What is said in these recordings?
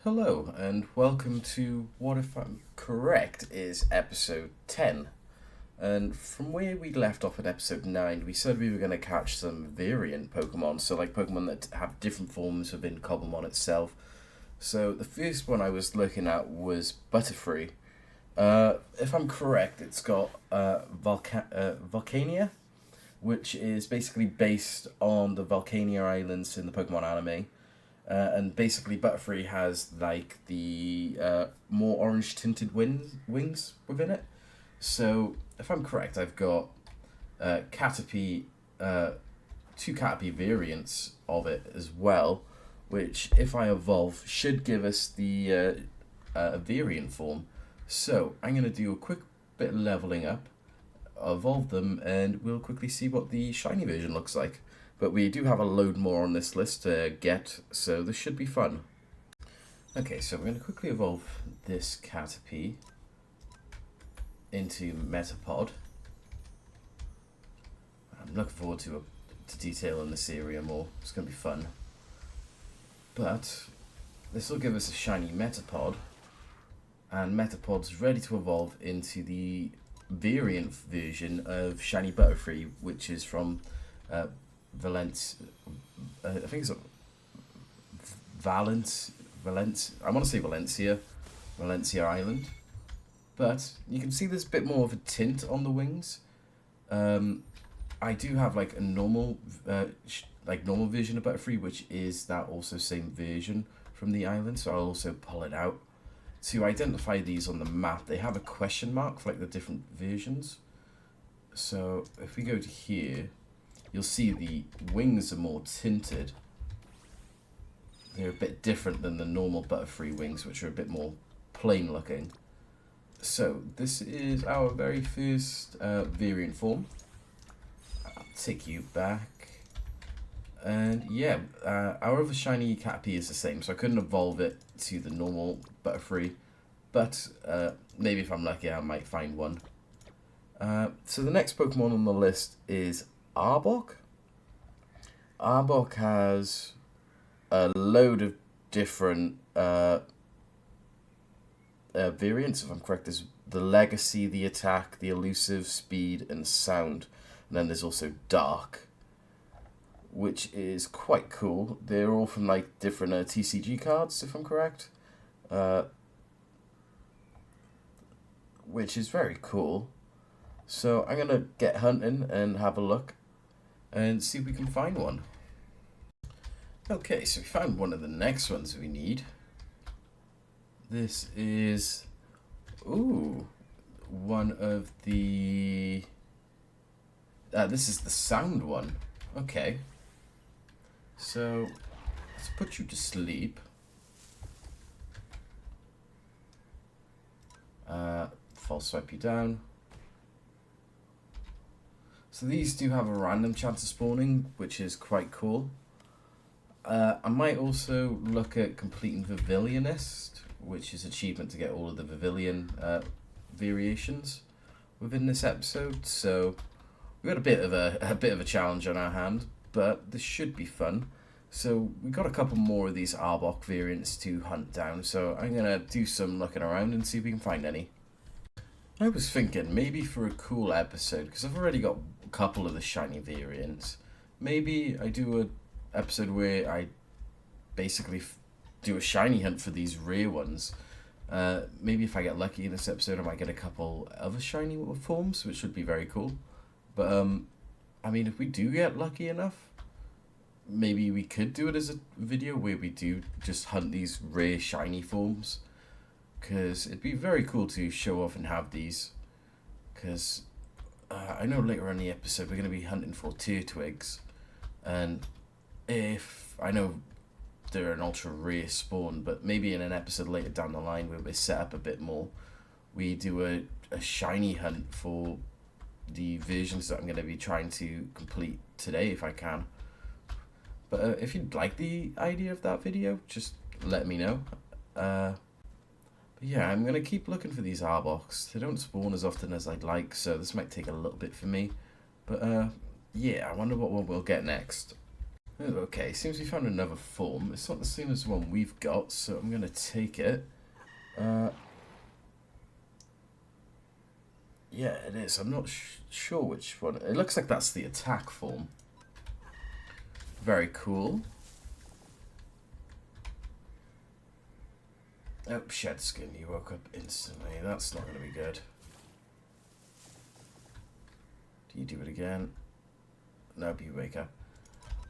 Hello, and welcome to what, if I'm correct, is episode 10. And from where we left off at episode 9, we said we were going to catch some variant Pokemon, so like Pokemon that have different forms within Cobblemon itself. So the first one I was looking at was Butterfree. If I'm correct, it's got Volcania, which is basically based on the Volcania Islands in the Pokemon anime. And basically, Butterfree has like the more orange tinted wings within it. So, if I'm correct, I've got Caterpie, two Caterpie variants of it as well, which, if I evolve, should give us the variant form. So, I'm going to do a quick bit of leveling up, evolve them, and we'll quickly see what the shiny version looks like. But we do have a load more on this list to get, so this should be fun. Okay, so we're going to quickly evolve this Caterpie into Metapod. I'm looking forward to detailing this area more. It's going to be fun. But this will give us a shiny Metapod, and Metapod's ready to evolve into the variant version of shiny Butterfree, which is from I think it's I want to say Valencia Island. But you can see there's a bit more of a tint on the wings. I do have like a normal version of Butterfree, which is that also same version from the island. So I'll also pull it out to identify these on the map. They have a question mark for like the different versions. So if we go to here, you'll see the wings are more tinted. They're a bit different than the normal Butterfree wings, which are a bit more plain looking. So this is our very first variant form. I'll take you back. And yeah, our other shiny Caterpie is the same, so I couldn't evolve it to the normal Butterfree. But maybe if I'm lucky, I might find one. So the next Pokemon on the list is Arbok. Arbok has a load of different variants, if I'm correct. There's the Legacy, the Attack, the Elusive, Speed, and Sound. And then there's also Dark, which is quite cool. They're all from like different TCG cards, if I'm correct. Which is very cool. So I'm going to get hunting and have a look and see if we can find one. Okay, so we found one of the next ones we need. This is, one of the, this is the sound one. Okay. So, let's put you to sleep. False swipe you down. So these do have a random chance of spawning, which is quite cool. I might also look at completing Vivilionist, which is achievement to get all of the Vivillon variations within this episode. So we got a bit of a challenge on our hand, but this should be fun. So we got a couple more of these Arbok variants to hunt down. So I'm gonna do some looking around and see if we can find any. I was thinking maybe for a cool episode, because I've already got a couple of the shiny variants. Maybe I do a episode where I basically do a shiny hunt for these rare ones. Maybe if I get lucky in this episode, I might get a couple other shiny forms, which would be very cool. But I mean, if we do get lucky enough, maybe we could do it as a video where we do just hunt these rare shiny forms, because it'd be very cool to show off and have these. Because I know later on in the episode we're going to be hunting for Teartwigs, and if I know they're an ultra rare spawn, but maybe in an episode later down the line where we're set up a bit more, we do a shiny hunt for the versions that I'm going to be trying to complete today if I can. But if you'd like the idea of that video, just let me know. But yeah, I'm going to keep looking for these Arboks. They don't spawn as often as I'd like, so this might take a little bit for me. But yeah, I wonder what one we'll get next. Oh, okay, seems we found another form. It's not the same as the one we've got, so I'm going to take it. Yeah, it is. I'm not sure which one. It looks like that's the attack form. Very cool. Oh, shed skin. You woke up instantly. That's not going to be good. Do you do it again? Nope, you wake up.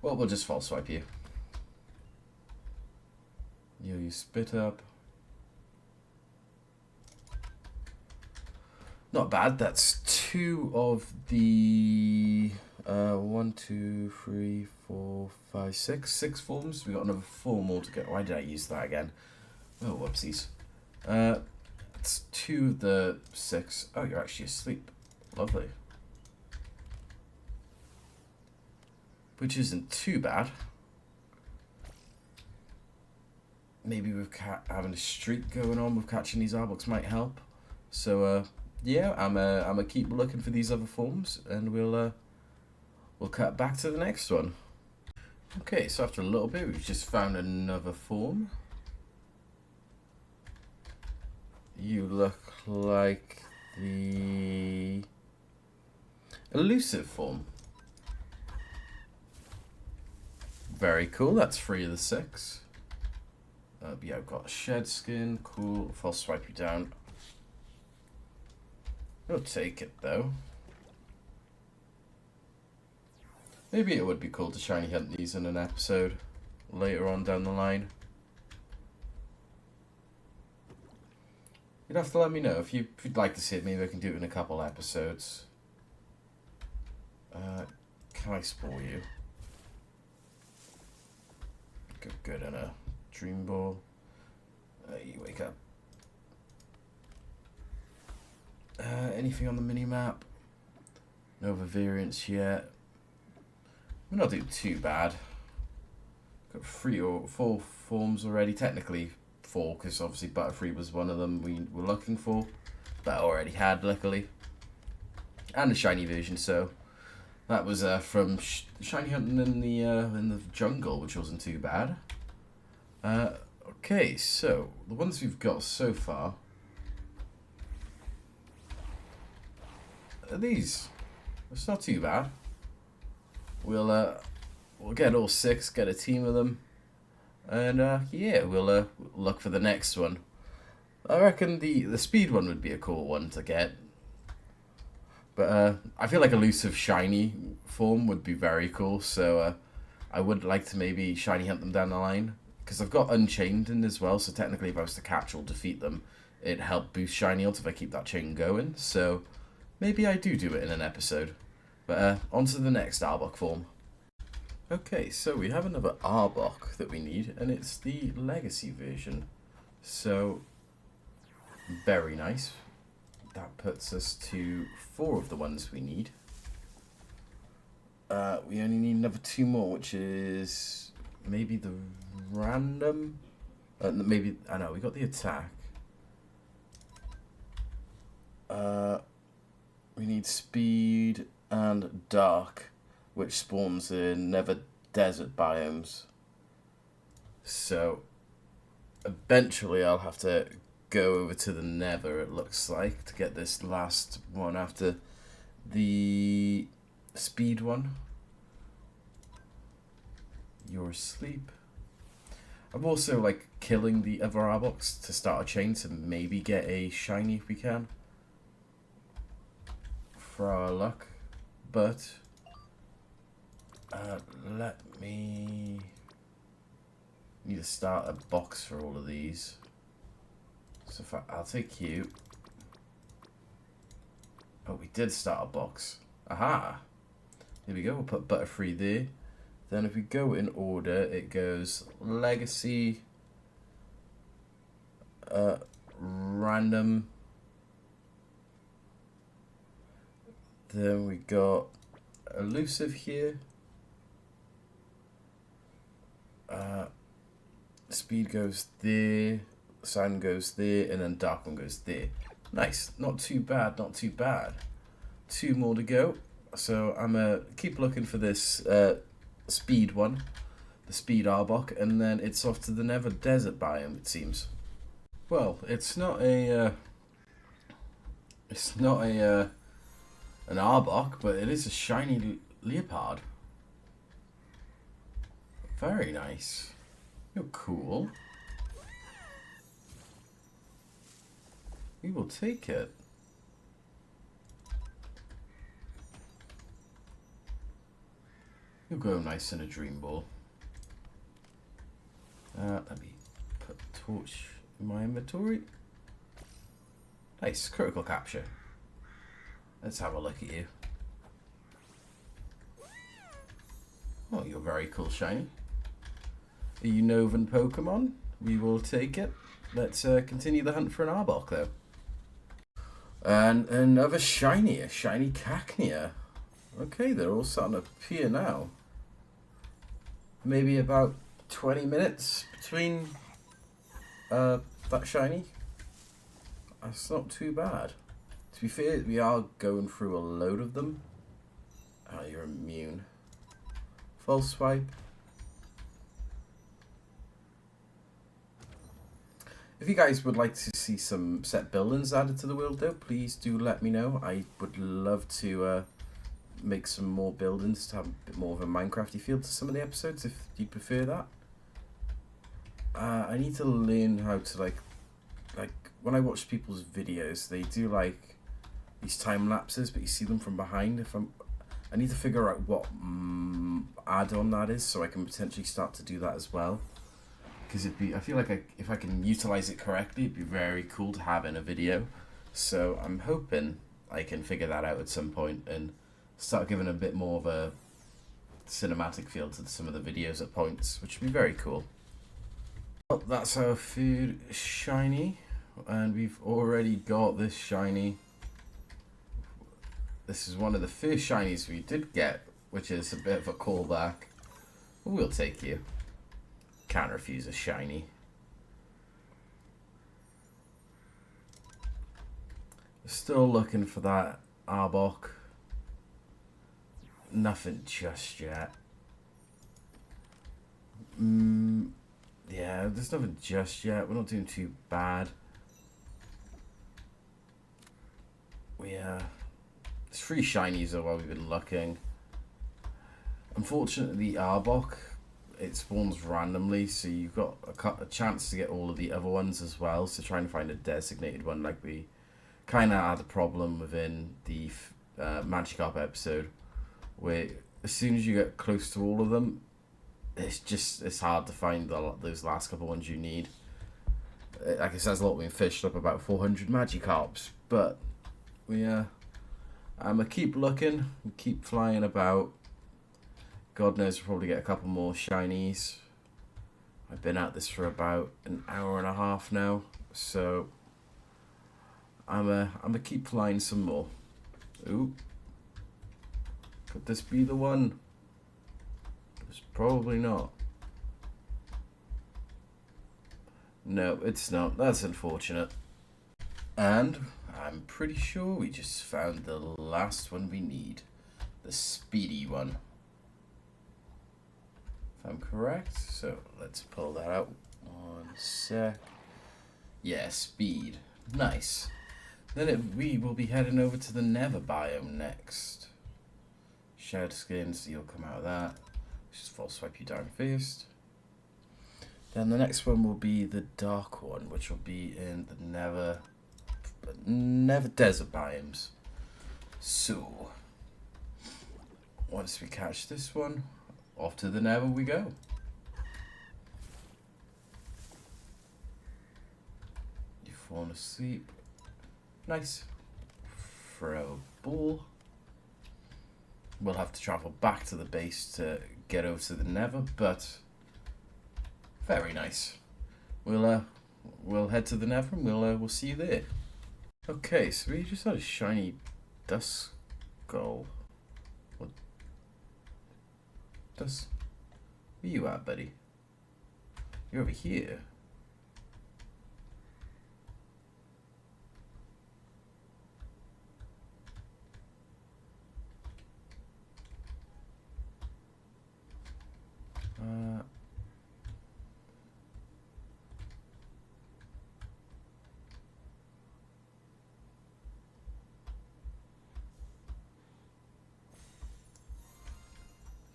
Well, we'll just false swipe you. You spit up. Not bad. That's 2 of the 1, 2, 3, 4, 5, 6 forms. We got another 4 more to go. Why did I use that again? Oh, whoopsies. It's 2 of the 6. Oh, you're actually asleep. Lovely. Which isn't too bad. Maybe with having a streak going on with catching these Arbok might help. So yeah, I'm gonna keep looking for these other forms, and we'll cut back to the next one. Okay, so after a little bit, we've just found another form. You look like the elusive form. Very cool. That's 3 of the 6. Yeah, I've got a shed skin. Cool. If I'll swipe you down. I'll take it though. Maybe it would be cool to shiny hunt these in an episode later on down the line. You'd have to let me know if you'd like to see it. Maybe I can do it in a couple episodes. Can I spoil you? Good in a dream ball. You wake up. Anything on the mini map? No other variants yet. We're not doing too bad. Got 3 or 4 forms already. Technically 4, because obviously Butterfree was one of them we were looking for, but I already had, luckily. And a shiny version, so that was from shiny hunting in the jungle, which wasn't too bad. Okay, so the ones we've got so far are these. It's not too bad. We'll get all 6, get a team of them, and yeah, we'll look for the next one. I reckon the speed one would be a cool one to get. But I feel like elusive shiny form would be very cool, so I would like to maybe shiny hunt them down the line. Because I've got Unchained in as well, so technically if I was to catch or defeat them, it'd help boost shiny ult if I keep that chain going. So maybe I do it in an episode. But on to the next Arbok form. Okay, so we have another Arbok that we need, and it's the Legacy version. So, very nice. That puts us to 4 of the ones we need. We only need another 2 more, which is maybe the random. Maybe I know we got the attack. We need speed and dark, which spawns in never desert biomes. So eventually I'll have to go over to the nether, it looks like, to get this last one after the speed one. You're asleep. I'm also like killing the other Arboks to start a chain to maybe get a shiny if we can, for our luck. But let me need to start a box for all of these. So if I'll take you. Oh, we did start a box. Aha! Here we go. We'll put Butterfree there. Then if we go in order, it goes Legacy, Random. Then we got Elusive here. Speed goes there. Sun goes there, and then Dark one goes there. Nice. Not too bad, not too bad. 2 more to go. So I'm going to keep looking for this speed one, the speed Arbok, and then it's off to the Nether Desert biome, it seems. Well, it's not a an Arbok, but it is a shiny leopard. Very nice. You're cool. We will take it. You'll go nice in a dream ball. Let me put a torch in my inventory. Nice, critical capture. Let's have a look at you. Oh, you're very cool, shiny. Are you Novan Pokemon? We will take it. Let's continue the hunt for an Arbok, though. And another shiny, a shiny Cacnea. Okay, they're all starting to appear now. Maybe about 20 minutes between that shiny. That's not too bad. To be fair, we are going through a load of them. Oh, you're immune. False swipe. If you guys would like to see some set buildings added to the world, though, please do let me know. I would love to make some more buildings to have a bit more of a Minecrafty feel to some of the episodes, if you prefer that. I need to learn how to like when I watch people's videos, they do like these time lapses, but you see them from behind. I need to figure out what add-on that is, so I can potentially start to do that as well. Because I feel like if I can utilize it correctly, it'd be very cool to have in a video. So I'm hoping I can figure that out at some point and start giving a bit more of a cinematic feel to some of the videos at points, which would be very cool. Well, that's our food shiny, and we've already got this shiny. This is one of the first shinies we did get, which is a bit of a callback. We'll take you. Can't refuse a shiny. Still looking for that Arbok. Nothing just yet. Yeah, there's nothing just yet. We're not doing too bad. There's 3 shinies though while we've been looking. Unfortunately, the Arbok, it spawns randomly, so you've got a chance to get all of the other ones as well. So trying to find a designated one, like we kind of had a problem within the Magikarp episode, where as soon as you get close to all of them, it's hard to find those last couple ones you need. Like it says a lot, we fished up about 400 Magikarps, but I'm gonna keep looking, keep flying about. God knows we'll probably get a couple more shinies. I've been at this for about an hour and a half now, so I'm gonna keep flying some more. Ooh, could this be the one? It's probably not. No, it's not. That's unfortunate. And I'm pretty sure we just found the last one we need, the speedy one. I'm correct, so let's pull that out. 1 sec. Yeah, speed. Nice. Then we will be heading over to the Nether biome next. Shadow skins, you'll come out of that. Just false swipe you down first. Then the next one will be the dark one, which will be in the Nether desert biomes. So once we catch this one, off to the Nether we go. You've fallen asleep. Nice. Throw a ball. We'll have to travel back to the base to get over to the Nether, but very nice. We'll head to the Nether and we'll see you there. Okay, so we just had a shiny dust skull. What? Dust? Where you at, buddy? You're over here.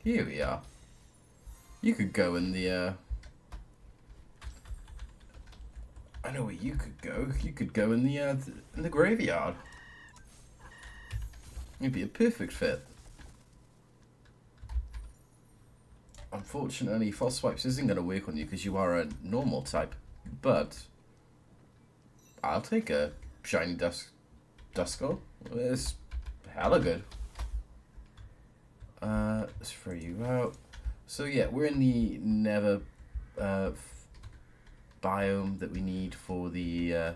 Here we are. You could go in the, I know where you could go. You could go in the graveyard. You'd be a perfect fit. Unfortunately, false swipes isn't going to work on you because you are a normal type. But I'll take a shiny Duskull. It's hella good. Let's throw you out. So yeah, we're in the Nether biome that we need for the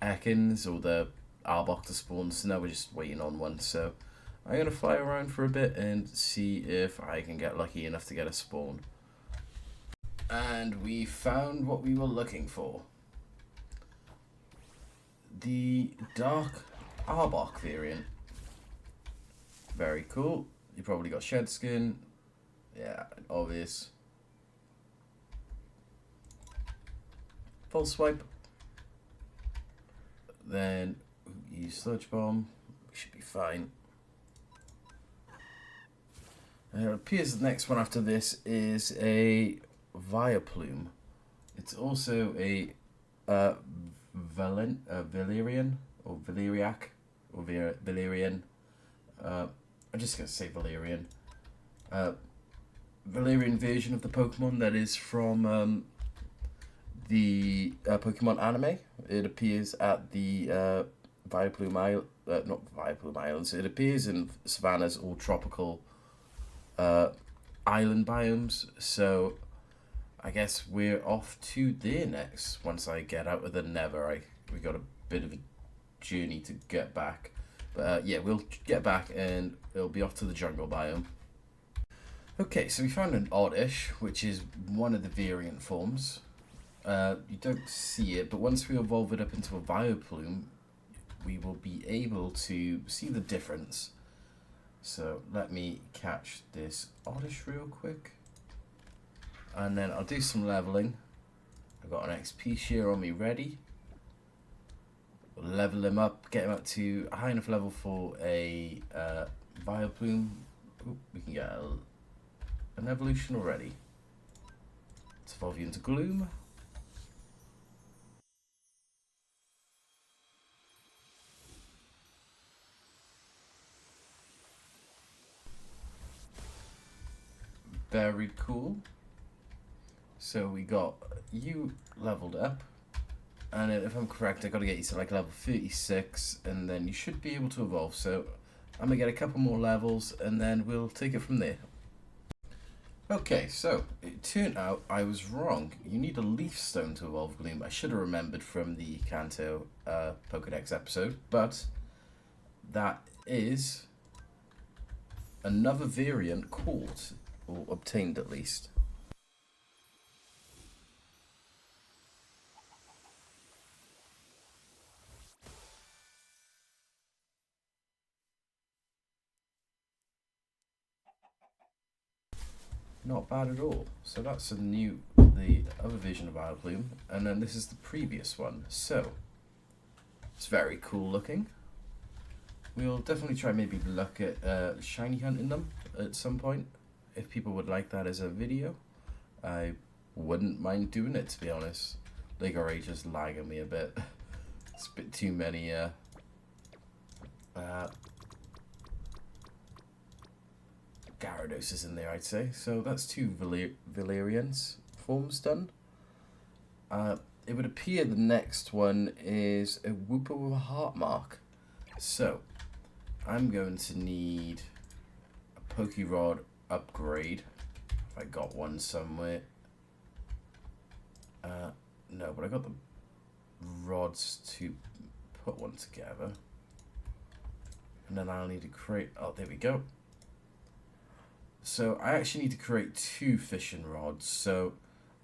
Ekans or the Arbok to spawn. So now we're just waiting on one. So I'm gonna fly around for a bit and see if I can get lucky enough to get a spawn. And we found what we were looking for. The Dark Arbok variant. Very cool. You probably got shed skin. Yeah, obvious. Full swipe. Then use sludge bomb. We should be fine. And it appears the next one after this is a Vileplume. It's also a Valerian or Valeriac or Valerian. I'm just gonna say Valerian. Valerian version of the Pokemon that is from the Pokemon anime. It appears at the Vileplume Isle, not Vileplume Islands. It appears in savannas or tropical island biomes. So I guess we're off to there next. Once I get out of the Nether, we got a bit of a journey to get back. But yeah, we'll get back and it'll be off to the jungle biome. Okay, so we found an Oddish, which is one of the variant forms. You don't see it, but once we evolve it up into a Vileplume, we will be able to see the difference. So let me catch this Oddish real quick. And then I'll do some leveling. I've got an XP share on me ready. Level him up, get him up to a high enough level for a Vileplume. Ooh, we can get an evolution already. Let's evolve you into Gloom. Very cool. So we got you leveled up. And if I'm correct, I got to get you to like level 36, and then you should be able to evolve. So I'm gonna get a couple more levels, and then we'll take it from there. Okay, so it turned out I was wrong. You need a leaf stone to evolve Gloom. I should have remembered from the Kanto Pokedex episode, but that is another variant caught, or obtained at least. Not bad at all. So that's the other version of Vileplume, and then this is the previous one. So it's very cool looking. We'll definitely try maybe look at shiny hunting them at some point. If people would like that as a video, I wouldn't mind doing it, to be honest. League of Rage is lagging me a bit. It's a bit too many Gyarados in there, I'd say. So that's two Valerians forms done. It would appear the next one is a Wooper with a heart mark. So I'm going to need a Pokerod upgrade. If I got one somewhere. No, but I got the rods to put one together. And then I'll need to create, oh, there we go. So I actually need to create two fishing rods. So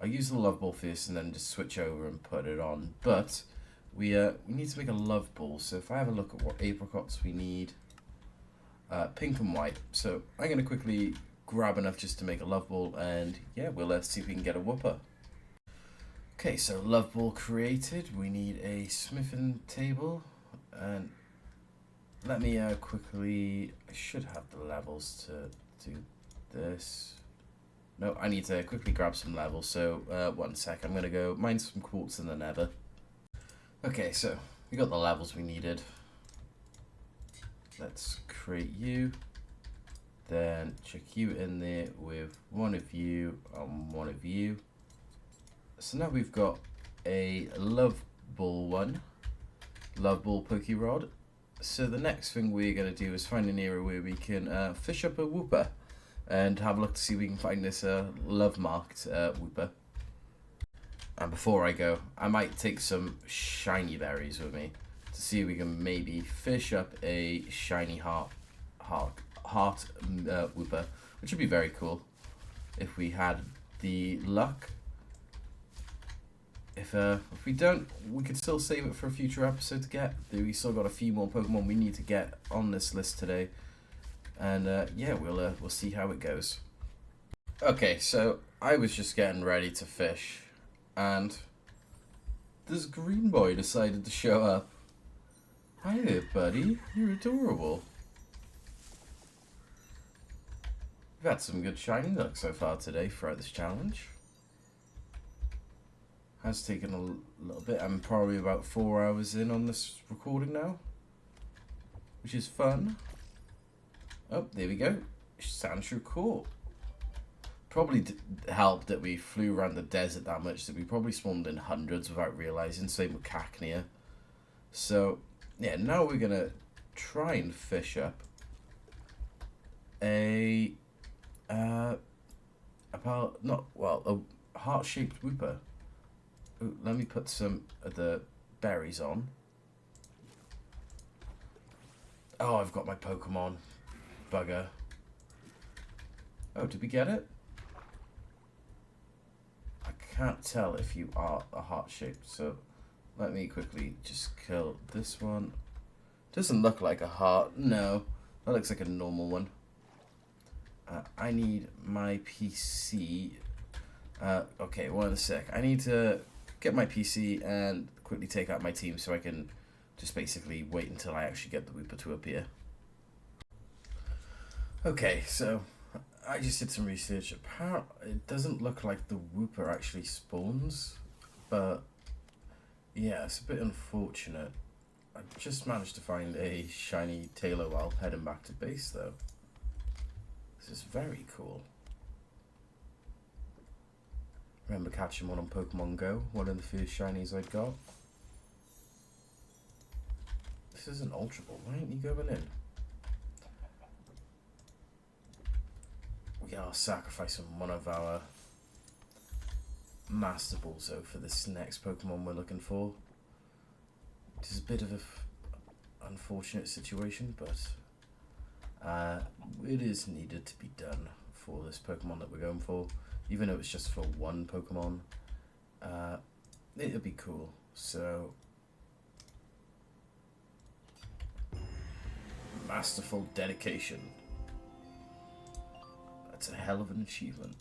I use the love ball first and then just switch over and put it on. But we need to make a love ball. So if I have a look at what apricots we need, pink and white. So I'm going to quickly grab enough just to make a love ball, and yeah, we'll see if we can get a whooper. Okay, so love ball created. We need a smithing table, and let me quickly. I should have the levels to do this. No, I need to quickly grab some levels. So 1 sec. I'm gonna go mine some quartz in the nether. Okay, so we got the levels we needed. Let's create you. Then chuck you in there with one of you and one of you. So now we've got a love ball one, love ball Pokerod. So the next thing we're going to do is find an area where we can fish up a whooper and have a look to see if we can find this love marked whooper. And before I go, I might take some shiny berries with me to see if we can maybe fish up a shiny heart whooper, which would be very cool if we had the luck. If we don't, we could still save it for a future episode to get. We still got a few more Pokemon we need to get on this list today, and yeah, we'll see how it goes. Okay, so I was just getting ready to fish, and this green boy decided to show up. Hi there, buddy. You're adorable. We've had some good shiny luck so far today throughout this challenge. Has taken a little bit. I'm probably about 4 hours in on this recording now, which is fun. Oh, there we go. Sandshrew Court. Probably helped that we flew around the desert that much that we probably spawned in hundreds without realizing. Same with Cacnea. So yeah, now we're gonna try and fish up a a heart-shaped whooper. Ooh, let me put some of the berries on. Oh, I've got my Pokemon. Bugger. Oh, did we get it? I can't tell if you are a heart-shaped, so let me quickly just kill this one. Doesn't look like a heart. No, that looks like a normal one. I need my PC. Okay, 1 sec. I need to get my PC and quickly take out my team so I can just basically wait until I actually get the whooper to appear. Okay, so I just did some research. Apparently, it doesn't look like the whooper actually spawns, but yeah, it's a bit unfortunate. I just managed to find a shiny Taillow while heading back to base, though. This is very cool. Remember catching one on Pokemon Go, one of the first shinies I got. This is an Ultra Ball, why ain't you going in? We are sacrificing one of our Master Balls though for this next Pokemon we're looking for. It is a bit of an unfortunate situation, but it is needed to be done for this Pokemon that we're going for. Even though it's just for one Pokemon, it'll be cool. So, masterful dedication. That's a hell of an achievement.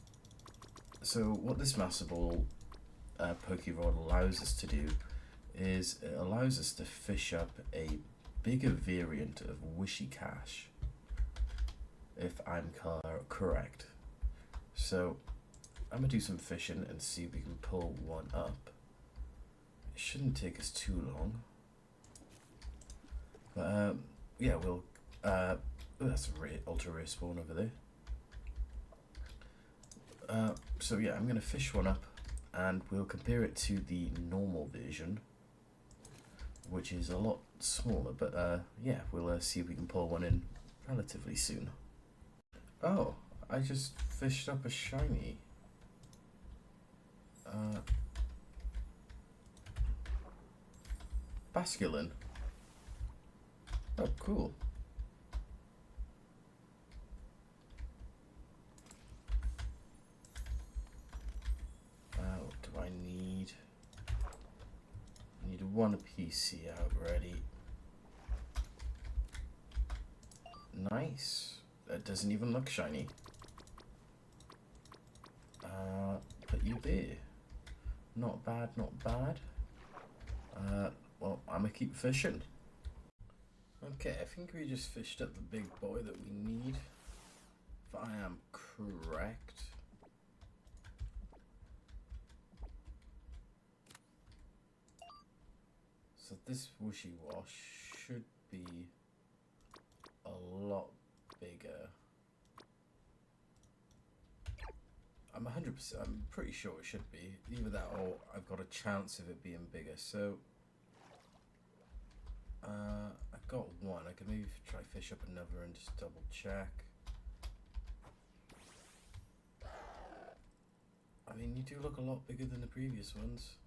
So, what this Master Ball Pokerod allows us to do is it allows us to fish up a bigger variant of Wishicash, if I'm correct. So, I'm going to do some fishing and see if we can pull one up. It shouldn't take us too long. But, yeah, we'll... oh, that's a ultra rare spawn over there. So, yeah, I'm going to fish one up and we'll compare it to the normal version, which is a lot smaller. But, yeah, we'll see if we can pull one in relatively soon. Oh, I just fished up a shiny. Basculin. Oh, cool. What do I need? I need one PC out ready. Nice. That doesn't even look shiny. Put you there. Not bad, not bad. Well, I'm gonna keep fishing. Okay, I think we just fished up the big boy that we need. If I am correct. So this wishy-wash should be a lot bigger. I'm 100%, I'm pretty sure it should be. Either that or I've got a chance of it being bigger. So, I've got one. I can maybe try fish up another and just double check. I mean, you do look a lot bigger than the previous ones.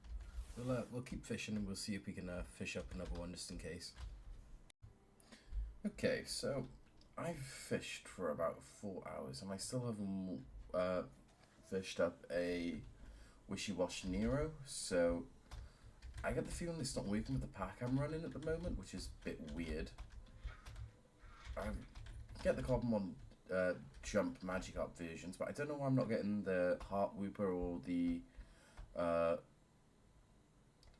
We'll keep fishing and we'll see if we can fish up another one just in case. Okay, so I've fished for about 4 hours and I still haven't fished up a Wishy-Wash Nero, so I get the feeling it's not working with the pack I'm running at the moment, which is a bit weird. I get the Cobblemon Jump Magikarp versions, but I don't know why I'm not getting the Heart Wooper or the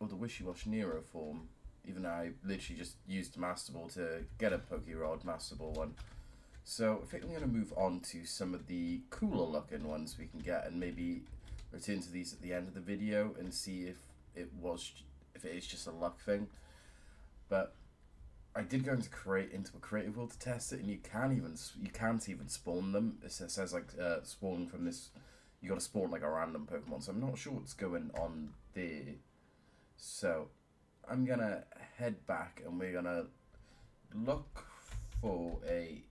Wishy-Wash Nero form, even though I literally just used Master Ball to get a Pokerod Master Ball one. So I think I'm going to move on to some of the cooler looking ones we can get and maybe return to these at the end of the video and see if it is just a luck thing. But I did go into a creative world to test it, and you can't even spawn them. It says like spawn from this. You got to spawn like a random Pokemon. So I'm not sure what's going on there. So I'm gonna head back, and we're gonna look for a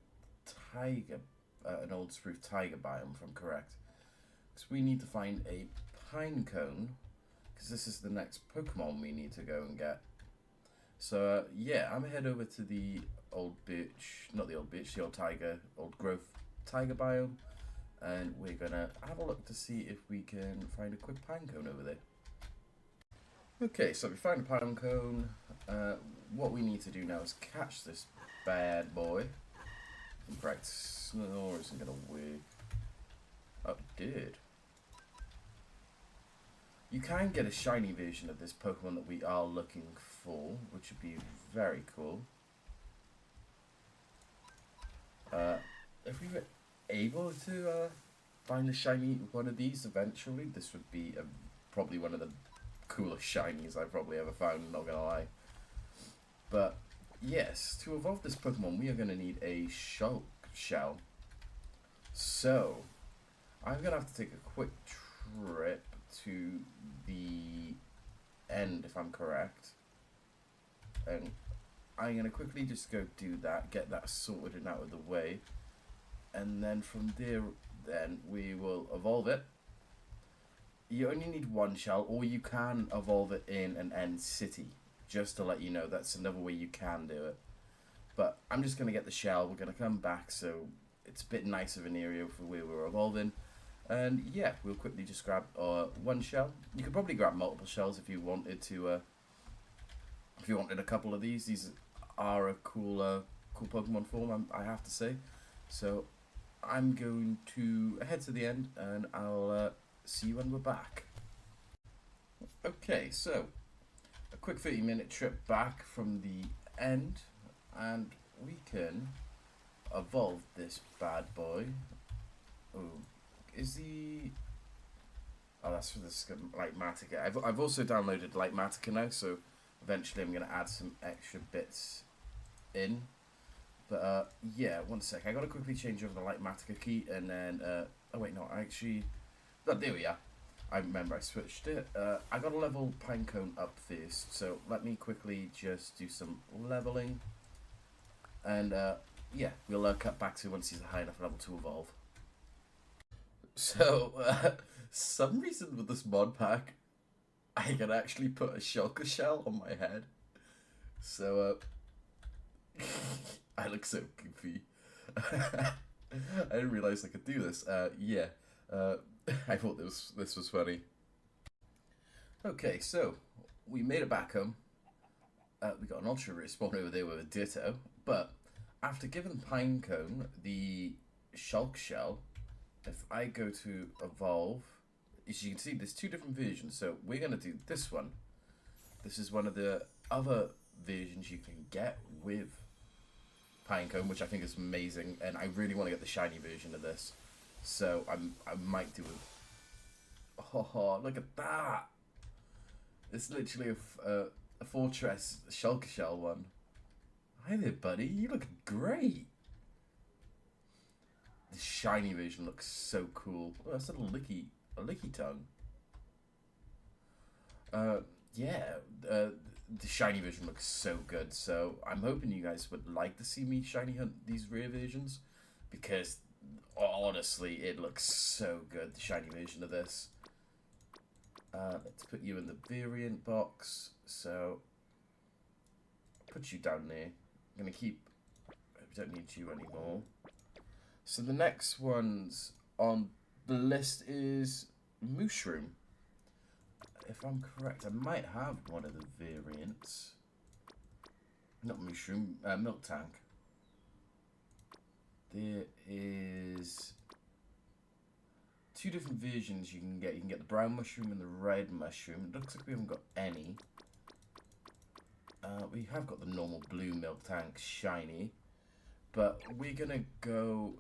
tiger, an old spruce tiger biome, if I'm correct. Because we need to find a pine cone. Because this is the next Pokemon we need to go and get. So, yeah, I'm going to head over to the old birch, not the old birch, the old growth tiger biome. And we're going to have a look to see if we can find a quick pine cone over there. Okay, so we find a pine cone. What we need to do now is catch this bad boy. In fact, Snore isn't going to work. Oh, it did. You can get a shiny version of this Pokemon that we are looking for, which would be very cool. If we were able to find a shiny one of these eventually, this would be probably one of the coolest shinies I've probably ever found, not gonna lie. But yes, to evolve this Pokemon, we are going to need a Shulk Shell. So I'm gonna have to take a quick trip to the end, if I'm correct, and I'm gonna quickly just go do that, get that sorted and out of the way, and then from there then we will evolve it. You only need one shell, or you can evolve it in an end city, just to let you know. That's another way you can do it, but I'm just gonna get the shell. We're gonna come back, so it's a bit nice of an area for where we're evolving. And yeah, we'll quickly just grab one shell. You could probably grab multiple shells if you wanted to. If you wanted a couple of these, are a cool Pokemon form, I have to say. So I'm going to head to the end, and I'll see you when we're back. Okay, so a quick 30-minute trip back from the end, and we can evolve this bad boy. Oh. Oh, that's for the Lightmatica. I've also downloaded Lightmatica now, so eventually I'm going to add some extra bits in. But yeah, one sec. I got to quickly change over the Lightmatica key, and then oh wait, no, there we are. I remember I switched it. I got to level Pinecone up first, so let me quickly just do some leveling, and yeah, we'll cut back to once he's a high enough level to evolve. So, some reason with this mod pack, I can actually put a shulker shell on my head. So, I look so goofy. I didn't realize I could do this. Yeah, I thought this was funny. Okay, so we made it back home. We got an ultra rare spawn over there with a Ditto, but after giving Pinecone the shulk shell, if I go to evolve, as you can see, there's 2 different versions. So we're going to do this one. This is one of the other versions you can get with Pinecone, which I think is amazing, and I really want to get the shiny version of this. So I might do it. Oh, look at that! It's literally a Fortress Shulker Shell one. Hi there, buddy. You look great. The shiny version looks so cool. Oh, that's a licky tongue. Yeah, the shiny version looks so good. So I'm hoping you guys would like to see me shiny hunt these rare versions, because honestly, it looks so good. The shiny version of this. Let's put you in the variant box. So I'll put you down there. I'm gonna keep. I don't need you anymore. So the next ones on the list is Mushroom. If I'm correct, I might have one of the variants. Not Mushroom, Milk Tank. There is 2 different versions you can get. You can get the brown mushroom and the red mushroom. It looks like we haven't got any. We have got the normal blue Milk Tank shiny. But we're going to go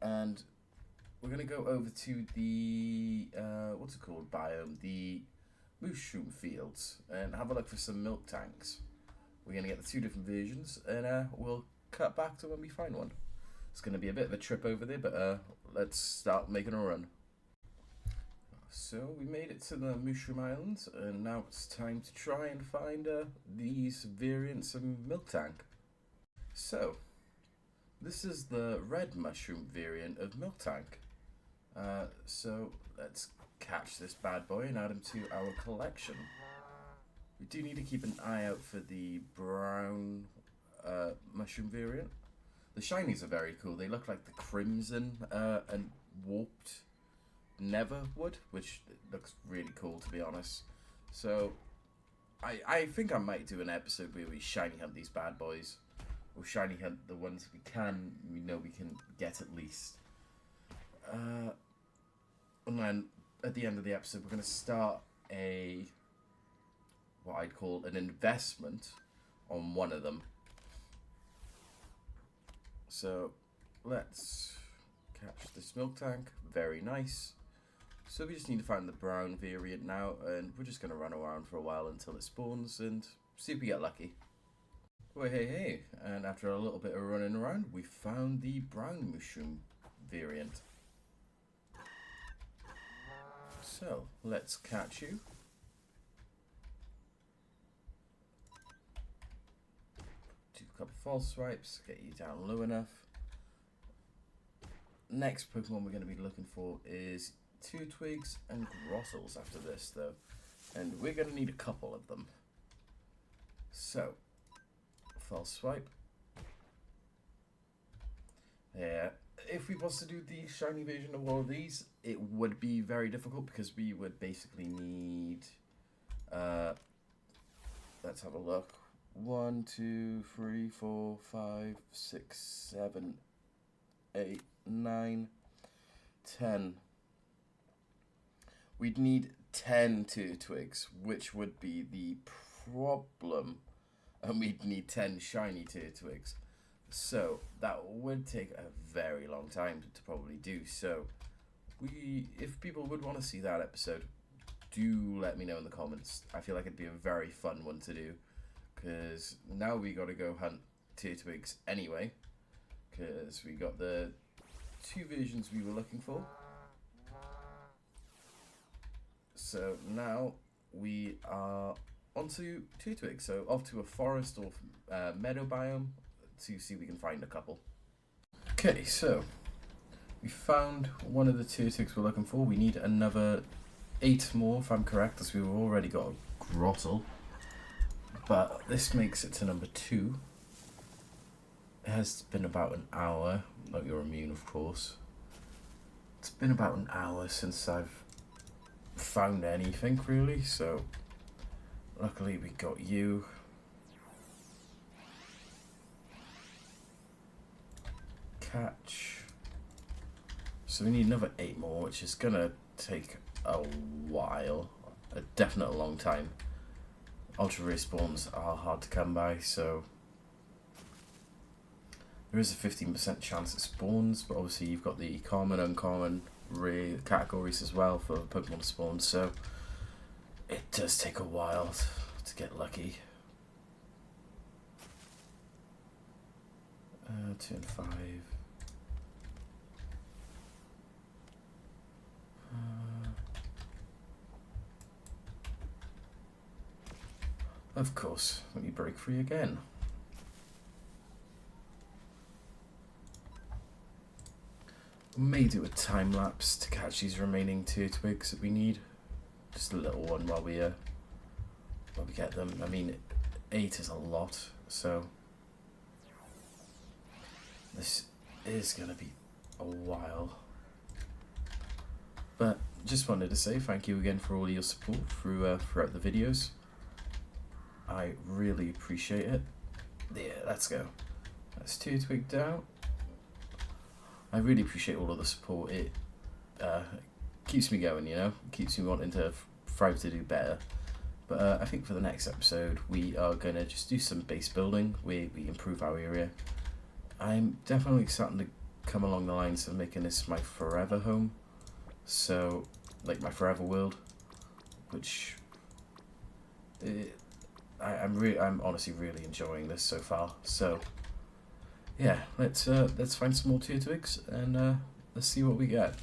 and we're going to go over to the, what's it called, biome? The mushroom fields, and have a look for some milk tanks. We're going to get the 2 different versions, and we'll cut back to when we find one. It's going to be a bit of a trip over there, but let's start making a run. So we made it to the Mushroom Islands, and now it's time to try and find these variants of Milk Tank. So, this is the red mushroom variant of Milk Tank. So let's catch this bad boy and add him to our collection. We do need to keep an eye out for the brown mushroom variant. The shinies are very cool. They look like the crimson and warped Neverwood, which looks really cool, to be honest. So I think I might do an episode where we shiny hunt these bad boys. We'll shiny hunt the ones we know we can get at least. And then at the end of the episode, we're going to start what I'd call an investment on one of them. So let's catch this Milk Tank. Very nice. So we just need to find the brown variant now, and we're just going to run around for a while until it spawns and see if we get lucky. Well, hey, and after a little bit of running around, we found the brown mushroom variant. So, let's catch you. Do a couple false swipes, get you down low enough. Next Pokemon we're going to be looking for is Turtwigs and Grottles after this, though. And we're going to need a couple of them. So, false swipe. Yeah, if we was to do the shiny version of all of these, it would be very difficult because we would basically need, let's have a look. 1, 2, 3, 4, 5, 6, 7, 8, 9, 10. We'd need 10 Turtwigs, which would be the problem. And we'd need 10 shiny Turtwigs. So that would take a very long time to probably do. So if people would want to see that episode, do let me know in the comments. I feel like it'd be a very fun one to do, because now we got to go hunt Turtwigs anyway, because we got the 2 versions we were looking for. So now we are onto Turtwig, so off to a forest or meadow biome to see if we can find a couple. Okay, so we found one of the Turtwigs we're looking for. We need another 8 more, if I'm correct, as we've already got a Grottle. But this makes it to number 2. It has been about an hour. Not you're immune, of course. It's been about an hour since I've found anything, really, so luckily we got you. Catch. So we need another 8 more, which is gonna take a while, a definite long time. Ultra rare spawns are hard to come by, so there is a 15% chance it spawns, but obviously you've got the common, uncommon, rare categories as well for Pokemon to spawn, so it does take a while to get lucky. 2 and 5. Of course, let me break free again. May do a time lapse to catch these remaining tier twigs that we need. Just a little one while we get them. I mean, 8 is a lot, so this is gonna be a while. But just wanted to say thank you again for all your support throughout the videos. I really appreciate it. Yeah, let's go. That's 2 twig down. I really appreciate all of the support. It keeps me going, you know, keeps me wanting to thrive to do better. But I think for the next episode, we are going to just do some base building. We improve our area. I'm definitely starting to come along the lines of making this my forever home. So, like my forever world, which I'm honestly really enjoying this so far. So, yeah, let's find some more tier twigs and let's see what we get.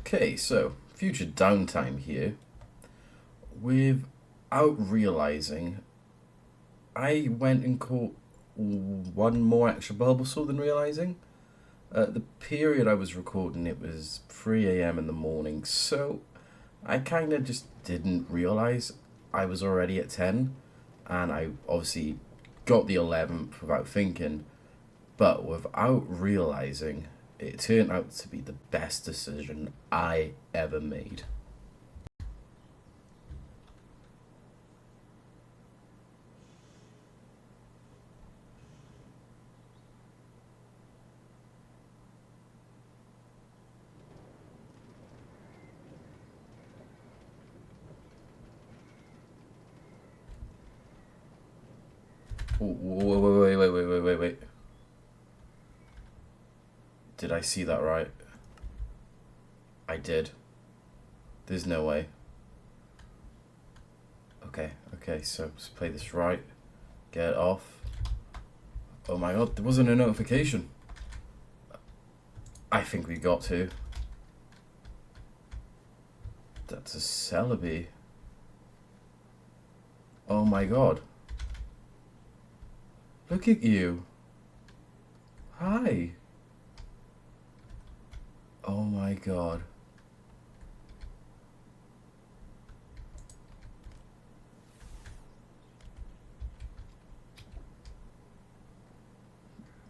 Okay, so future downtime here. Without realizing, I went and caught one more extra Bulbasaur than realizing. The period I was recording it was 3 a.m. in the morning, so I kind of just didn't realize I was already at 10, and I obviously got the 11th without thinking, but without realizing, it turned out to be the best decision I ever made. Wait. Did I see that right? I did. There's no way. Okay, so let's play this right. Get it off. Oh my god, there wasn't a notification. I think we got to. That's a Celebi. Oh my god. Look at you. Hi. Oh my god.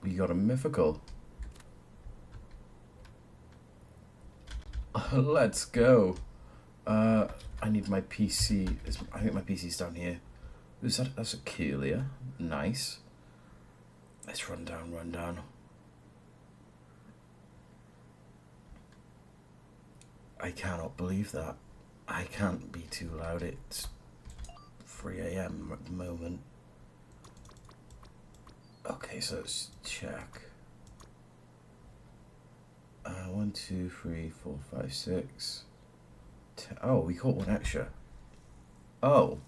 We got a Mythical. Let's go. I need my PC. I think my PC's down here. Is that? That's a Kelia. Nice. Let's run down. I cannot believe that. I can't be too loud. It's 3 a.m. at the moment. Okay, so let's check. 1, 2, 3, 4, 5, 6. Oh, we caught one extra. Oh.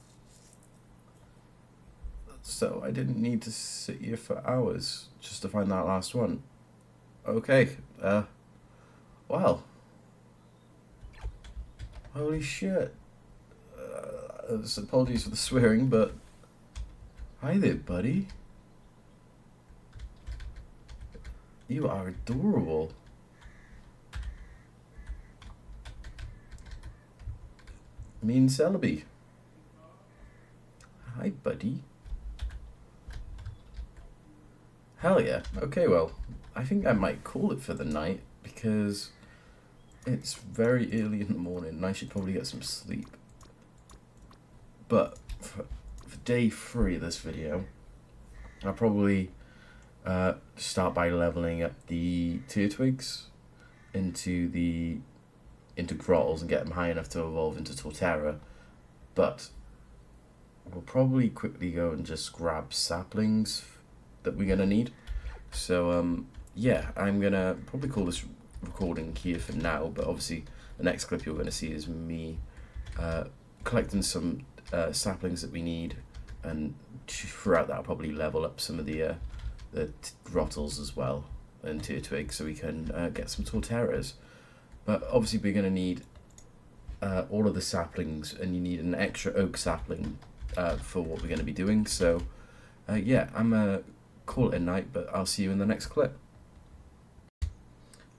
So I didn't need to sit here for hours just to find that last one. Okay. Well. Holy shit. Apologies for the swearing, but hi there, buddy. You are adorable. Mean Celebi. Hi, buddy. Hell yeah. Okay, well, I think I might call it for the night because it's very early in the morning and I should probably get some sleep. But for day 3 of this video, I'll probably start by leveling up the Turtwigs into Grottles and get them high enough to evolve into Torterra. But we'll probably quickly go and just grab saplings that we're gonna need. So yeah, I'm gonna probably call this recording here for now, but obviously the next clip you're gonna see is me collecting some saplings that we need, and throughout that I'll probably level up some of the Grottles as well and Turtwig so we can get some Torterras. But obviously we're gonna need all of the saplings, and you need an extra oak sapling for what we're gonna be doing. So yeah, I'm call it a night, but I'll see you in the next clip.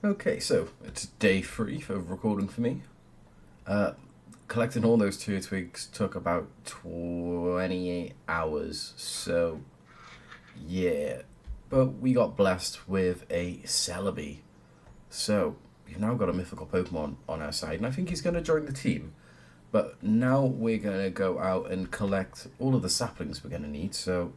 Okay, so it's day 3 of recording for me. Collecting all those Turtwigs took about 28 hours, so yeah. But we got blessed with a Celebi. So we've now got a mythical Pokemon on our side, and I think he's going to join the team. But now we're going to go out and collect all of the saplings we're going to need, so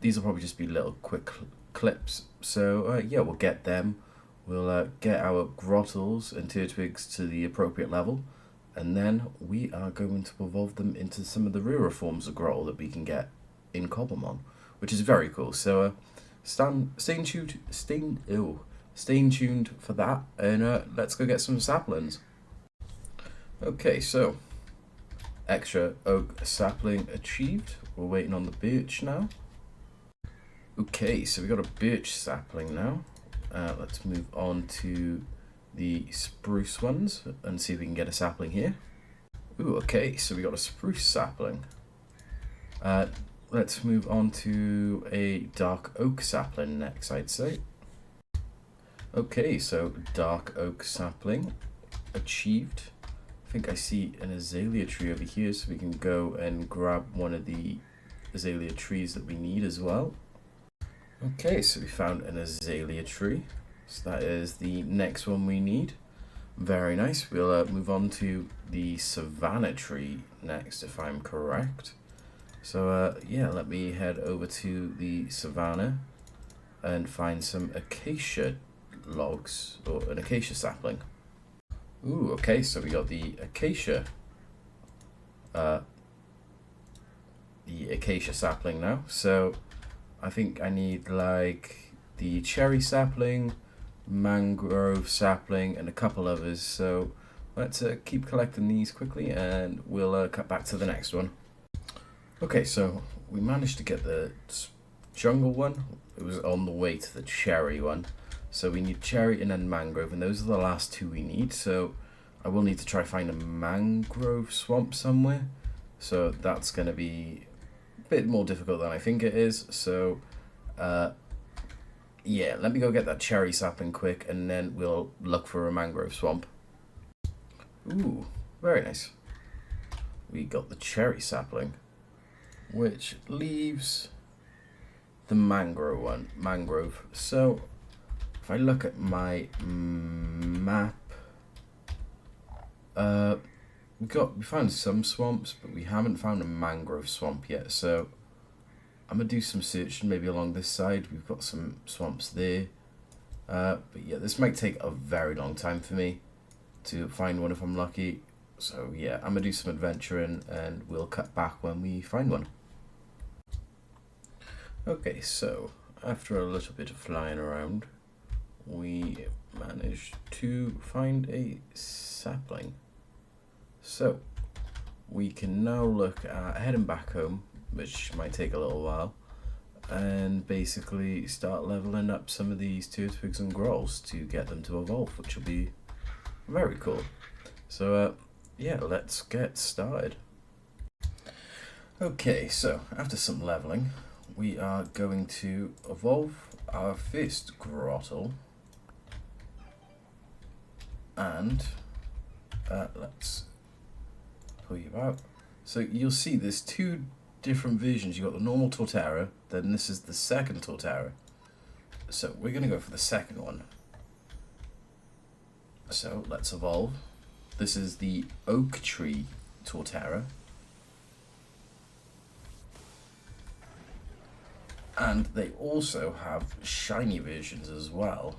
these will probably just be little quick clips. So yeah, we'll get them. We'll get our Grottles and Turtwigs to the appropriate level, and then we are going to evolve them into some of the rarer forms of Grottle that we can get in Cobblemon, which is very cool. So stay tuned for that, and let's go get some saplings. Okay, so extra oak sapling achieved. We're waiting on the birch now. Okay, so we got a birch sapling now. Let's move on to the spruce ones and see if we can get a sapling here. Ooh, okay, so we got a spruce sapling. Let's move on to a dark oak sapling next, I'd say. Okay, so dark oak sapling achieved. I think I see an azalea tree over here, so we can go and grab one of the azalea trees that we need as well. Okay, so we found an azalea tree. So that is the next one we need. Very nice. We'll move on to the savanna tree next, if I'm correct. So yeah, let me head over to the savanna and find some acacia logs, or an acacia sapling. Ooh, okay, so we got the acacia sapling now. So I think I need like the cherry sapling, mangrove sapling, and a couple others. So let's keep collecting these quickly and we'll cut back to the next one. Okay, so we managed to get the jungle one. It was on the way to the cherry one. So we need cherry and then mangrove, and those are the last two we need. So I will need to try find a mangrove swamp somewhere. So that's going to be a bit more difficult than I think it is. So yeah, let me go get that cherry sapling quick, and then we'll look for a mangrove swamp. Ooh, very nice. We got the cherry sapling, which leaves the mangrove. So if I look at my map, we found some swamps, but we haven't found a mangrove swamp yet. So I'm gonna do some searching, maybe along this side. We've got some swamps there, but yeah, this might take a very long time for me to find one if I'm lucky. So yeah, I'm gonna do some adventuring, and we'll cut back when we find one. Okay, so after a little bit of flying around, we managed to find a sapling. So we can now look at heading back home, which might take a little while, and basically start leveling up some of these Turtwigs and Grolls to get them to evolve, which will be very cool. So yeah, let's get started. Okay, so after some leveling, we are going to evolve our first Grottle, and let's pull you out. So you'll see there's two different versions. You've got the normal Torterra, then this is the second Torterra. So we're going to go for the second one. So let's evolve. This is the Oak Tree Torterra. And they also have shiny versions as well.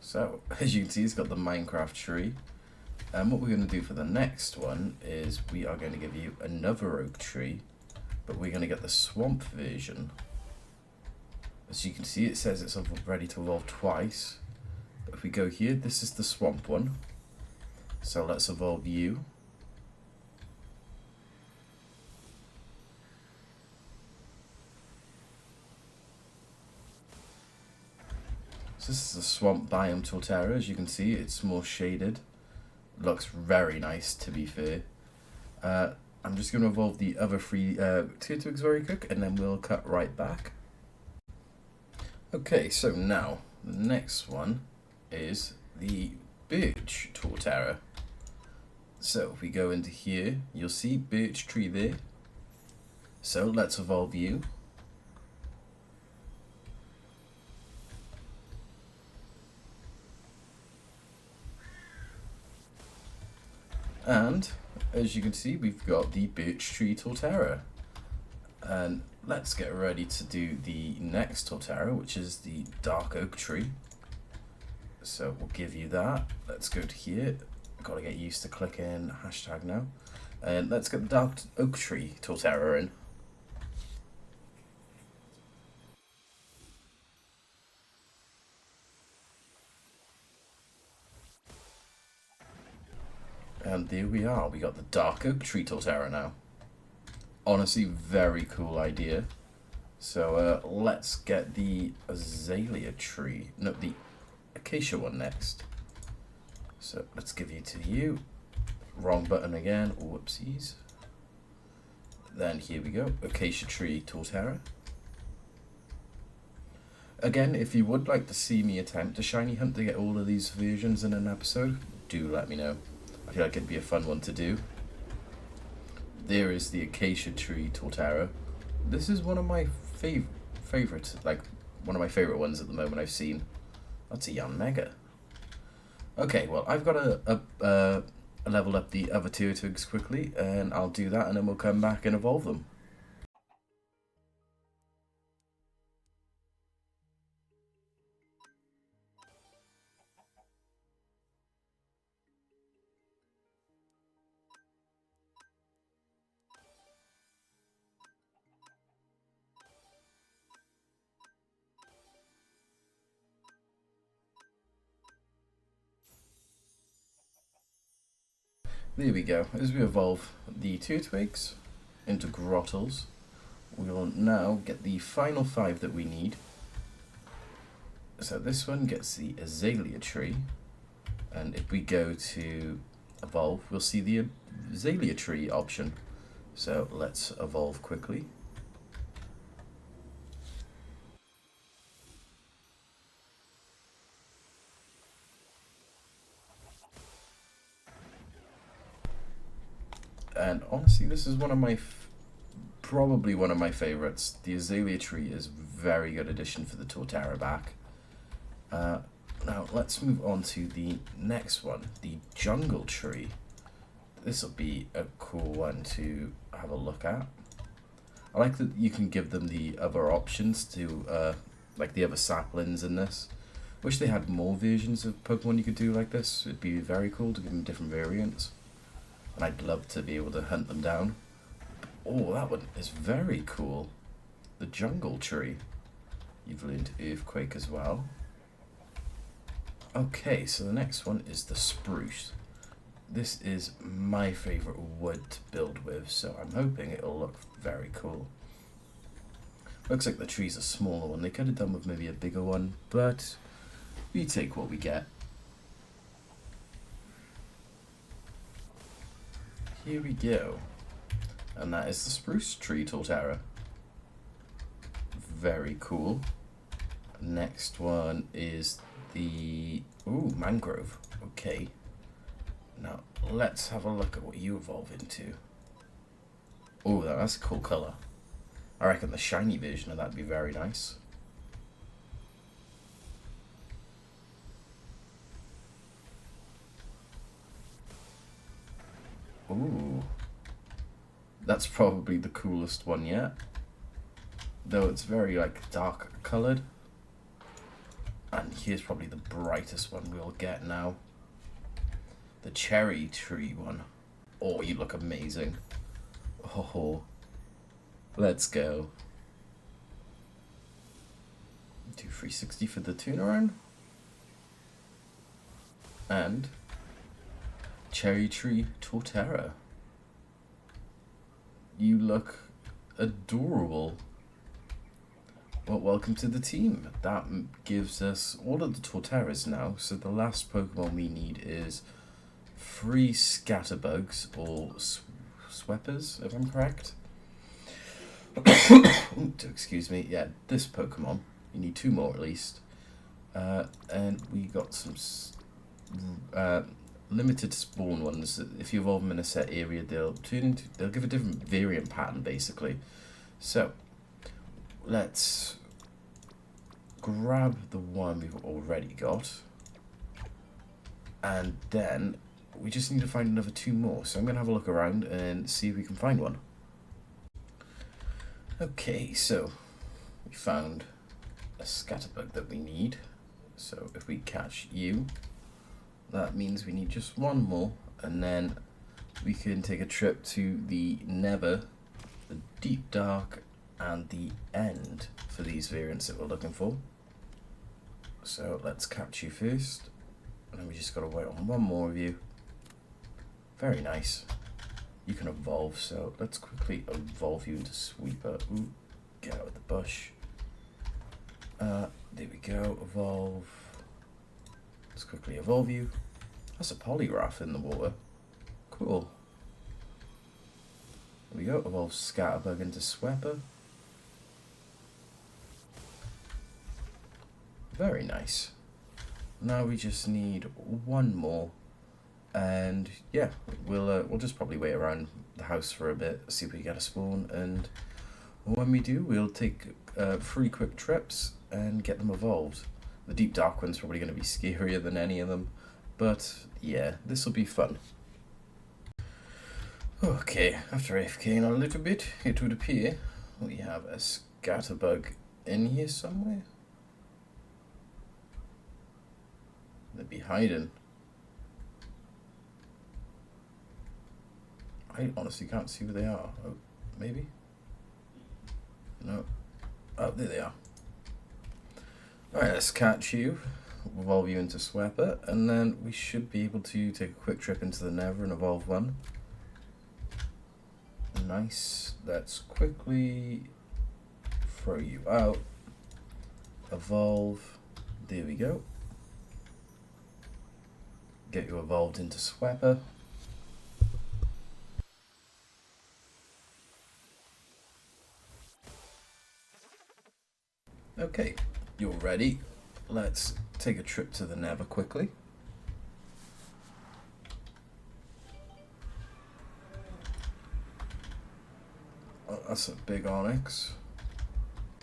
So as you can see, it's got the Minecraft tree. And what we're going to do for the next one is we are going to give you another oak tree, but we're going to get the swamp version. As you can see, it says it's ready to evolve twice. But if we go here, this is the swamp one. So let's evolve you. So this is the swamp biome Torterra. As you can see, it's more shaded. Looks very nice, to be fair. I'm just going to evolve the other three Turtwigs very quick, and then we'll cut right back. Okay, so now the next one is the Birch Torterra. So if we go into here, you'll see Birch Tree there. So let's evolve you. And as you can see, we've got the Birch Tree Torterra. And let's get ready to do the next Torterra, which is the Dark Oak Tree. So we'll give you that. Let's go to here. Gotta get used to clicking hashtag now. And let's get the Dark Oak Tree Torterra in. And there we are, we got the Dark Oak Tree Torterra now. Honestly, very cool idea. So let's get the Azalea tree, no, the Acacia one next. So let's give you to you. Wrong button again, whoopsies. Then here we go, Acacia Tree Torterra. Again, if you would like to see me attempt a shiny hunt to get all of these versions in an episode, do let me know. I feel like it'd be a fun one to do. There is the Acacia Tree Torterra. This is one of my favorites, like one of my favorite ones at the moment I've seen. That's a Yan Mega. Okay, well, I've got to level up the other tier twigs quickly, and I'll do that, and then we'll come back and evolve them. There we go. As we evolve the tier twigs into grottles, we will now get the final 5 that we need. So this one gets the Azalea Tree, and if we go to evolve, we'll see the Azalea Tree option. So let's evolve quickly. And honestly, this is one of my, probably one of my favorites. The Azalea Tree is a very good addition for the Torterra back. Now let's move on to the next one, the Jungle Tree. This will be a cool one to have a look at. I like that you can give them the other options to, like the other saplings in this. Wish they had more versions of Pokemon you could do like this. It'd be very cool to give them different variants. And I'd love to be able to hunt them down. Oh, that one is very cool. The Jungle Tree. You've learned Earthquake as well. Okay, so the next one is the Spruce. This is my favourite wood to build with, so I'm hoping it'll look very cool. Looks like the tree's a smaller one. They could have done with maybe a bigger one, but we take what we get. Here we go. And that is the Spruce Tree Torterra. Very cool. Next one is the Mangrove. Okay. Now let's have a look at what you evolve into. Oh, that's a cool colour. I reckon the shiny version of that'd be very nice. Ooh, that's probably the coolest one yet. Though it's very like dark coloured. And here's probably the brightest one we'll get now. The Cherry Tree one. Oh, you look amazing. Oh, let's go. Do 360 for the turnaround. And Cherry Tree Torterra. You look adorable. Well, welcome to the team. That gives us all of the Torterras now. So the last Pokemon we need is 3 Scatterbugs or Sweppers, if I'm correct. Excuse me. Yeah, this Pokemon. You need 2 more at least. And we got some limited spawn ones. If you evolve them in a set area, they'll give a different variant pattern basically. So let's grab the one we've already got, and then we just need to find another 2 more. So I'm gonna have a look around and see if we can find one. Okay, so we found a Scatterbug that we need. So if we catch you, that means we need just 1 more, and then we can take a trip to the Nether, the Deep Dark, and the End for these variants that we're looking for. So let's catch you first, and then we just gotta wait on 1 more of you. Very nice. You can evolve, so let's quickly evolve you into Sweeper. Ooh, get out of the bush. There we go, evolve. Let's quickly evolve you. That's a polygraph in the water. Cool. There we go. Evolve Scatterbug into Sweeper. Very nice. Now we just need one more, and yeah, we'll just probably wait around the house for a bit, see if we get a spawn, and when we do, we'll take 3 quick trips and get them evolved. The Deep Dark one's probably going to be scarier than any of them, but yeah, this will be fun. Okay, after AFKing a little bit, it would appear we have a Scatterbug in here somewhere. They'd be hiding. I honestly can't see where they are. Oh, maybe? No. Oh, there they are. Alright, let's catch you, evolve you into Sweeper, and then we should be able to take a quick trip into the Nether and evolve one. Nice. Let's quickly throw you out. Evolve. There we go. Get you evolved into Sweeper. Okay, you're ready. Let's take a trip to the Nether quickly. Oh, that's a big onyx.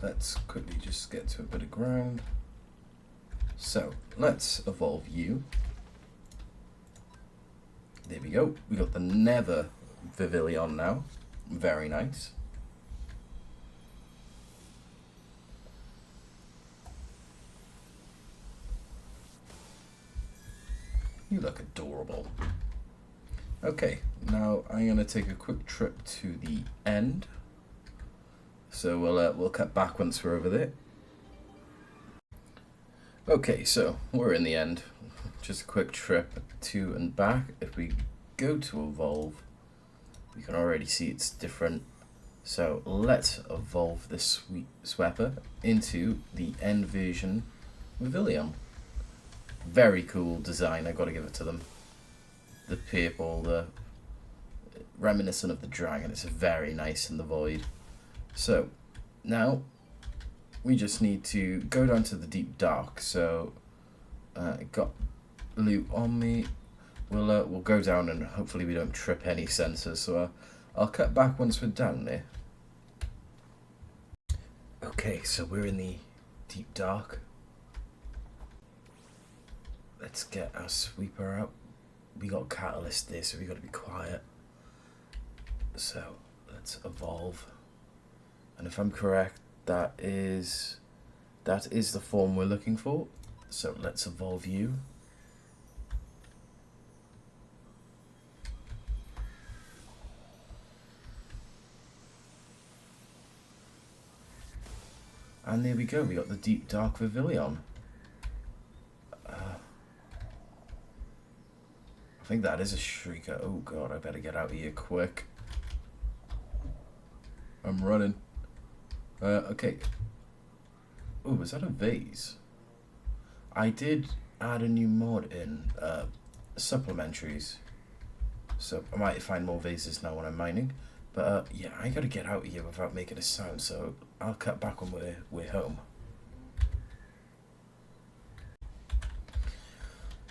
Let's quickly just get to a bit of ground. So, let's evolve you. There we go. We got the Nether Pavilion now. Very nice. You look adorable. Okay, now I'm gonna take a quick trip to the end. So we'll cut back once we're over there. Okay, so we're in the end. Just a quick trip to and back. If we go to evolve, we can already see it's different. So let's evolve this Sweeper into the end version Pavilion. Very cool design, I gotta give it to them. The purple, the reminiscent of the dragon, it's very nice in the void. So now we just need to go down to the Deep Dark. So I got loot on me. We'll go down and hopefully we don't trip any sensors. So I'll cut back once we're down there. Okay, so we're in the Deep Dark. Let's get our sweeper out. We got catalyst there, so we got to be quiet. So let's evolve. And if I'm correct, that is the form we're looking for. So let's evolve you. And there we go, we got the Deep Dark Pavilion. I think that is a Shrieker. Oh god, I better get out of here quick. I'm running. Okay. Oh, was that a vase? I did add a new mod in, supplementaries. So I might find more vases now when I'm mining. But yeah, I gotta get out of here without making a sound, so I'll cut back when we're home.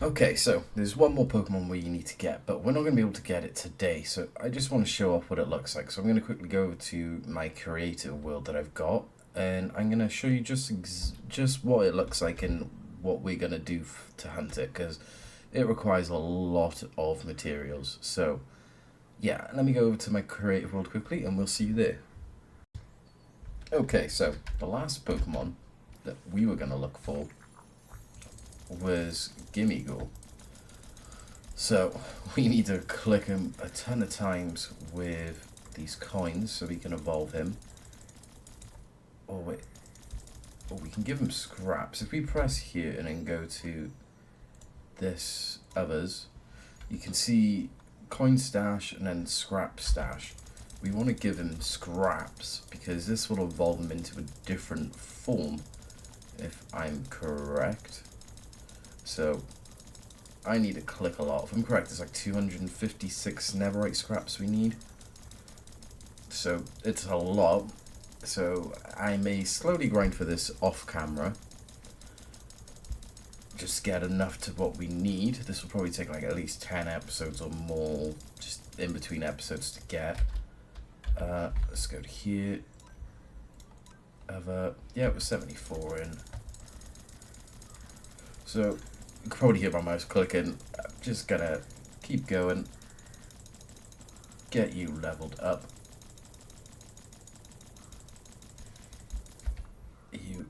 Okay, so there's one more Pokemon where you need to get, but we're not going to be able to get it today, so I just want to show off what it looks like. So I'm going to quickly go to my creative world that I've got, and I'm going to show you just what it looks like and what we're going to do to hunt it, because it requires a lot of materials. So yeah, let me go over to my creative world quickly, and we'll see you there. Okay, so the last Pokemon that we were going to look for was Gimmighoul. So we need to click him a ton of times with these coins so we can evolve him. Oh wait, oh, we can give him scraps. If we press here and then go to this others, you can see coin stash and then scrap stash. We want to give him scraps because this will evolve him into a different form, if I'm correct. So I need to click a lot. If I'm correct, there's like 256 netherite scraps we need. So it's a lot. So I may slowly grind for this off camera. Just get enough to what we need. This will probably take like at least 10 episodes or more, just in between episodes to get. Let's go to here. Yeah, it was 74 in. So you can probably hear my mouse clicking. I'm just gonna keep going. Get you leveled up. Are you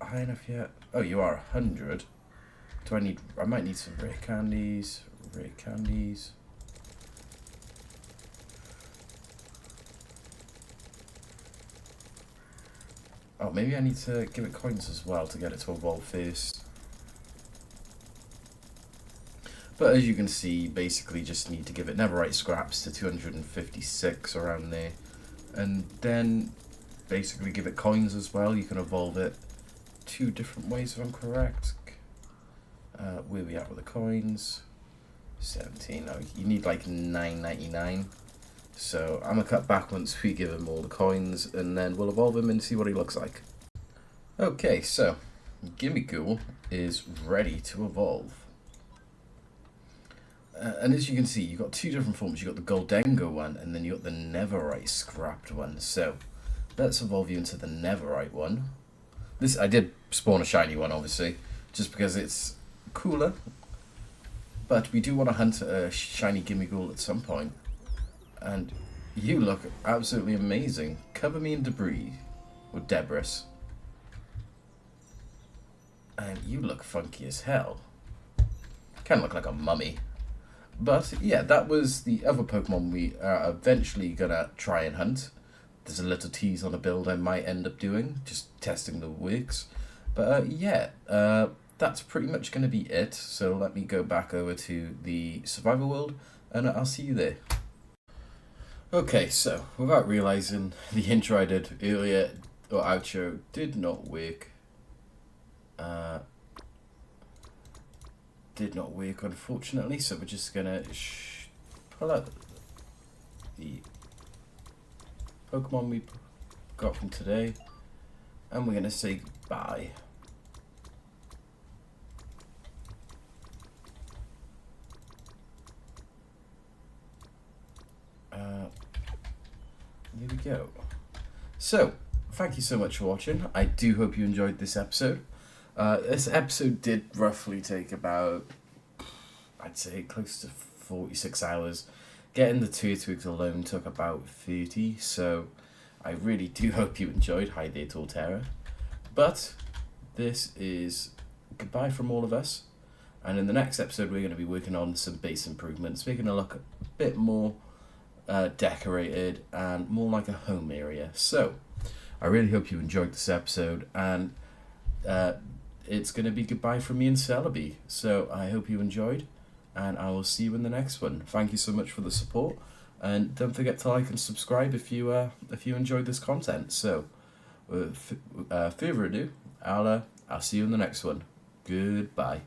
high enough yet? Oh, you are 100. I might need some rare candies. Rare candies. Oh, maybe I need to give it coins as well to get it to evolve first. But as you can see, you basically just need to give it netherite scraps to 256 around there. And then basically give it coins as well. You can evolve it 2 different ways if I'm correct. Where are we at with the coins? 17. Oh, you need like 9.99. So I'm gonna cut back once we give him all the coins, and then we'll evolve him and see what he looks like. Okay, so Gimmighoul is ready to evolve. And as you can see, you've got 2 different forms. You've got the Goldengo one, and then you've got the Netherite scrapped one. So let's evolve you into the Netherite one. This, I did spawn a shiny one, obviously, just because it's cooler. But we do want to hunt a shiny Gimmighoul at some point. And you look absolutely amazing. Cover me in debris, or debris. And you look funky as hell. Kind of look like a mummy. But yeah, that was the other Pokemon we are eventually gonna try and hunt. There's a little tease on a build I might end up doing, just testing the works. But yeah, that's pretty much gonna be it. So let me go back over to the survival world, and I'll see you there. Okay, so without realizing, the intro I did earlier, or outro, did not work. Did not work, unfortunately, so we're just gonna pull out the Pokemon we got from today, and we're gonna say goodbye. Here we go. So, thank you so much for watching. I do hope you enjoyed this episode. This episode did roughly take about, I'd say, close to 46 hours. Getting the 2 twigs alone took about 30, so I really do hope you enjoyed. Hi there, Torterra. But this is goodbye from all of us, and in the next episode we're going to be working on some base improvements. We're going to look a bit more decorated and more like a home area. So I really hope you enjoyed this episode, and it's going to be goodbye from me and Celebi. So I hope you enjoyed, and I will see you in the next one. Thank you so much for the support, and don't forget to like and subscribe if you enjoyed this content. So further ado, I'll see you in the next one. Goodbye.